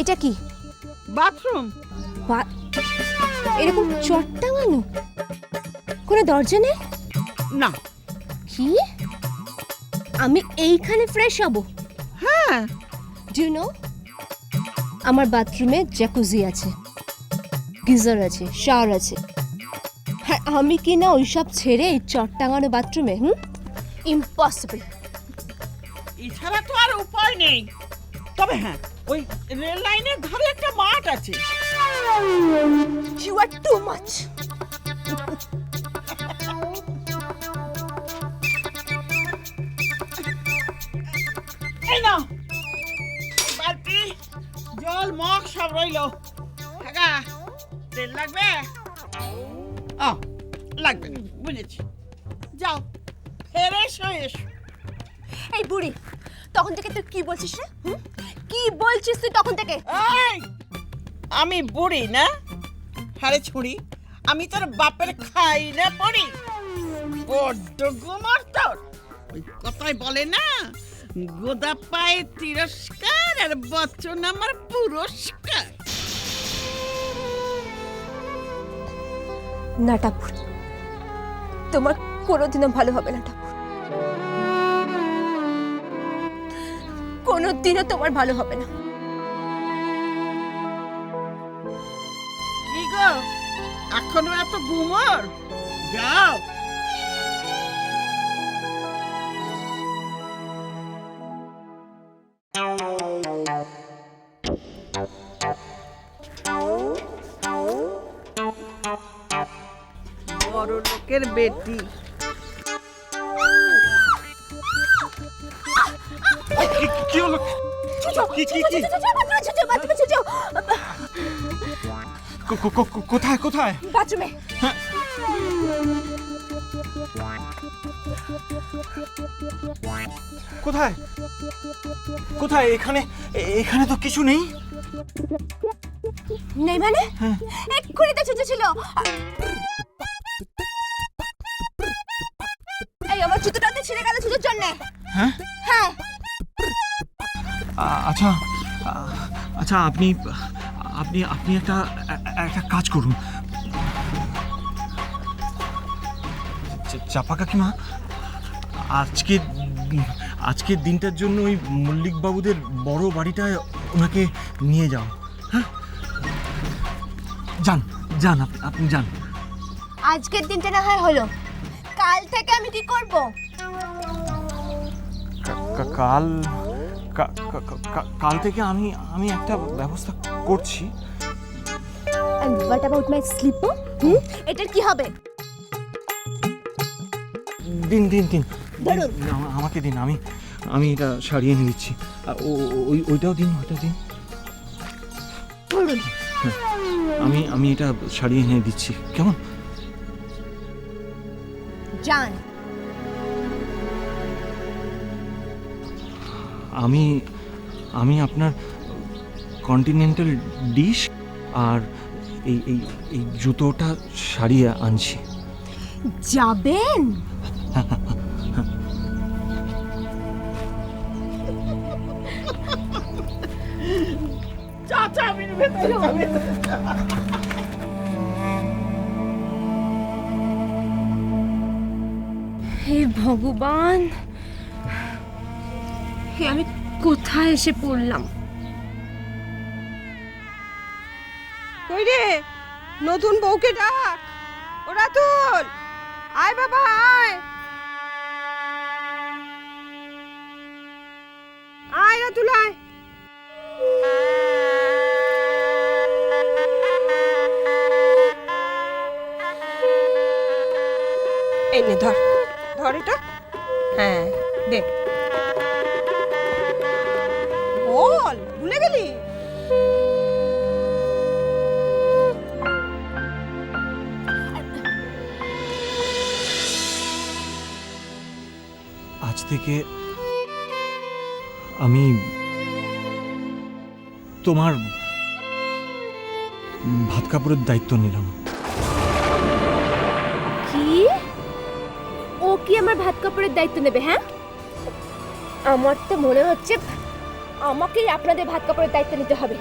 এটা কি? বাথরুম। এরকম চট টাঙানো, কোনো দরজা নেই? না। কি? আমি এইখানে ফ্রেশ হব? হ্যাঁ। ডু ইউ নো, আমার বাথরুমে জ্যাকুজি আছে, গিজার আছে, শাওয়ার আছে। হ্যাঁ, আমি কি না ওইসব ছেড়ে এই চট টাঙানো বাথরুমে? ইম্পসিবল। এছাড়া তো আর উপায় নেই। তবে হ্যাঁ, ওই রেল লাইনের ধারে একটা মাঠ আছে। You are too much. এই নাও, বালতি, জল, মগ সব রইলো। কাকা, তেল লাগবে? লাগবে, বুঝেছি। যাও, ফ্রেশ হয়ে এসো। এই বুড়ি, তখন থেকে তুই কি বলছিস রে? কি বলছিস তুই তখন থেকে? এই, আমি বুড়ি না? হারে ছুরি, আমি তোর বাপের খাই না পড়ি। বড্ড গুমর তোর। ওই কথাই বলে না, গোদা পায়ে তিরস্কার আর বচন আমার পুরস্কার। না টাপুর, তোমার কোনোদিনও ভালো হবে না টাপুর, কোনোদিনও তোমার ভালো হবে না। কি গো, এখনো এত গুমর? যাও। বড় লোকের বেটি। কি হলো? কি কি কি? কোথায় কোথায়? বাথরুমে। কোথায় কোথায়? এখানে এখানে তো কিছু নেই। নেই মানে? এক্ষুনি তো ছুঁচো ছিল। এই আমার জুতোটাতে ছিঁড়ে গেল ছুঁচোর জন্য। হ্যাঁ হ্যাঁ। আচ্ছা আচ্ছা, আপনি আপনি আপনি একটা একটা কাজ করুন। চাপা কাকিমা, আজকের দিনটার জন্য ওই মল্লিক বাবুদের বড় বাড়িটায় ওনাকে নিয়ে যাও। হ্যাঁ, যান যান, আপনি যান। আজকের দিনটা না হয় হলো, কাল থেকে আমি কি করব? কাল থেকে আমি একটা ব্যবস্থা করছি। And what about my slipper? এটার কি হবে? দিন দিন দিন, ধরুন। আমাকে দিন, আমি এটা সারিয়ে নিয়ে দিচ্ছি। ওইটাও দিন, ওইটা দিন। ধরুন। আমি এটা সারিয়ে নিয়ে দিচ্ছি, কেমন? জান। আমি আপনার কন্টিনেন্টাল ডিশ আর এই জুতোটা সারিয়ে আনছি। যাবেন? চাচা, আমি ভেতরে যাবে। হে ভগবান, হে আমি কোথায় এসে পড়লাম? কই রে, নতুন বউকে ডাক। ও রাতুল, আয় বাবা আয়। আয় রাতুল আয়। এই নে ধর, ধর এটা। হ্যাঁ দে। বল, ভুলে গেলি? আজ থেকে আমি তোমার ভাত কাপড়ের দায়িত্ব নিলাম। কি? ও কি আমার ভাত কাপড়ের দায়িত্ব নেবে? হ্যাঁ, আমার তো মনে হচ্ছে আমাকেই আপনাদের ভাত কাপড়ের দায়িত্ব নিতে হবে।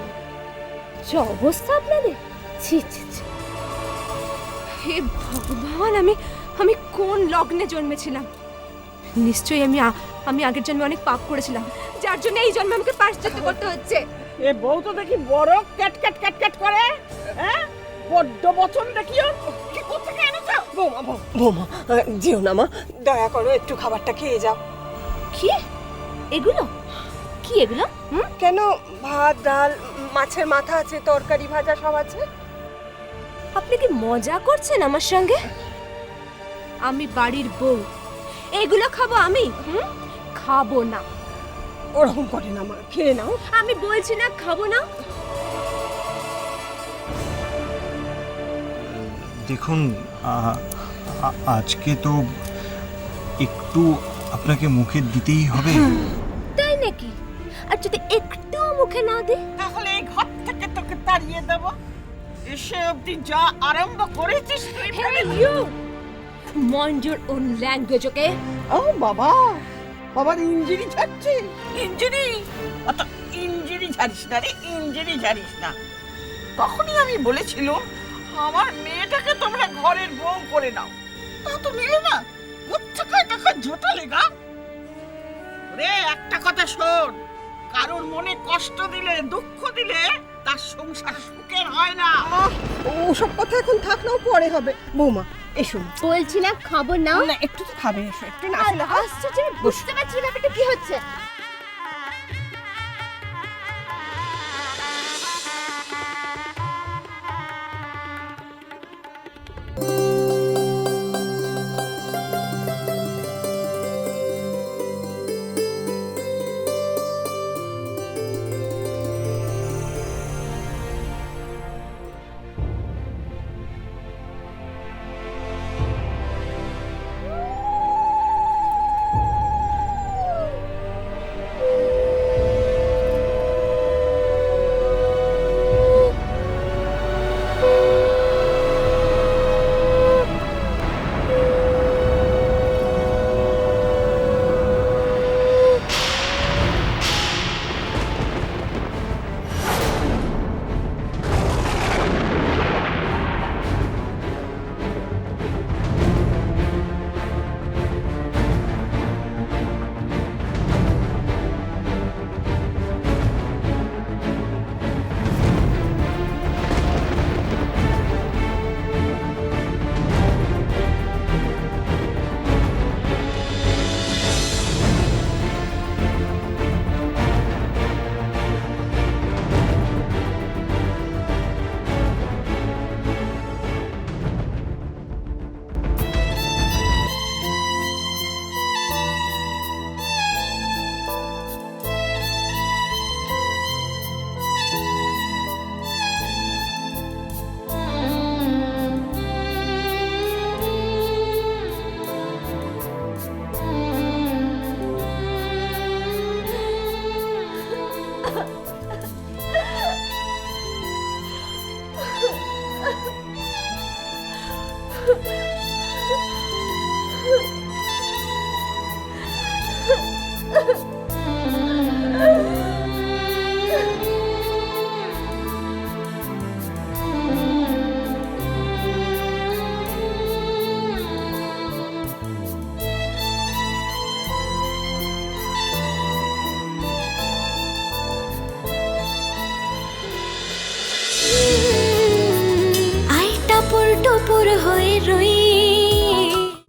যে অবস্থা আপনাদের, ছি ছি ছি। হে ভগবান, আমি কোন লগ্নে জন্মেছিলাম? নিশ্চয়ই আমি আগের জন্মে অনেক পাপ করেছিলাম, যার জন্য এই জন্মে আমাকে প্রায়শ্চিত্ত করতে হচ্ছে। এ বউ তো দেখি বড় ক্যাট ক্যাট ক্যাট ক্যাট করে, হ্যাঁ? বড্ড বচন দেখি ওর। কি কোত্থেকে এনেছো? বৌমা বৌমা যেও না মা, দয়া করো একটু খাবারটা খেয়ে যাও। কি এগুলো? কি এগুলো? কেন, ভাত ডাল মাছের মাথা আছে, তরকারি ভাজা সব আছে। আপনি কি মজা করছেন আমার সঙ্গে? আমি বাড়ির বউ, এগুলো খাবো আমি? খাবো না। ওরকম করে না মা, খেয়ে নাও। আমি বলছি না খাবো না। দেখুন, আজকে তো একটু আপনাকে মুখে দিতেই হবে। তাই নাকি? আর যদি একটু মুখে না দিই? তাহলে এই ঘর থেকে তোকে তাড়িয়ে দেব। এসে অবধি যা আরম্ভ করেছিস তুই। Hey you! Mind your own language, okay? ও বাবা, বাবার ইঞ্জিরি ঝাড়ছে। ইঞ্জিরি? অত ইঞ্জিরি ঝাড়িস না রে, ইঞ্জিরি ঝাড়িস না। তখনই আমি বলেছিলাম আমার মেয়েটাকে তোমরা ঘরের বউ করে নাও, তা তো নিলে না। কোথাকায় টাকা জোটালে গা? রে একটা কথা শোন, কারোর মনে কষ্ট দিলে, দুঃখ দিলে তার সংসার সুখের হয় না। ওসব কথা এখন থাক নাও, পরে হবে। বৌমা এসো। বলছি না খাবো না। না একটু তো খাবে, এসো একটু না। আর আশ্চর্য, আমি বুঝতে পারছি না ব্যাপারটা কি হচ্ছে। टपुर टुपुर होए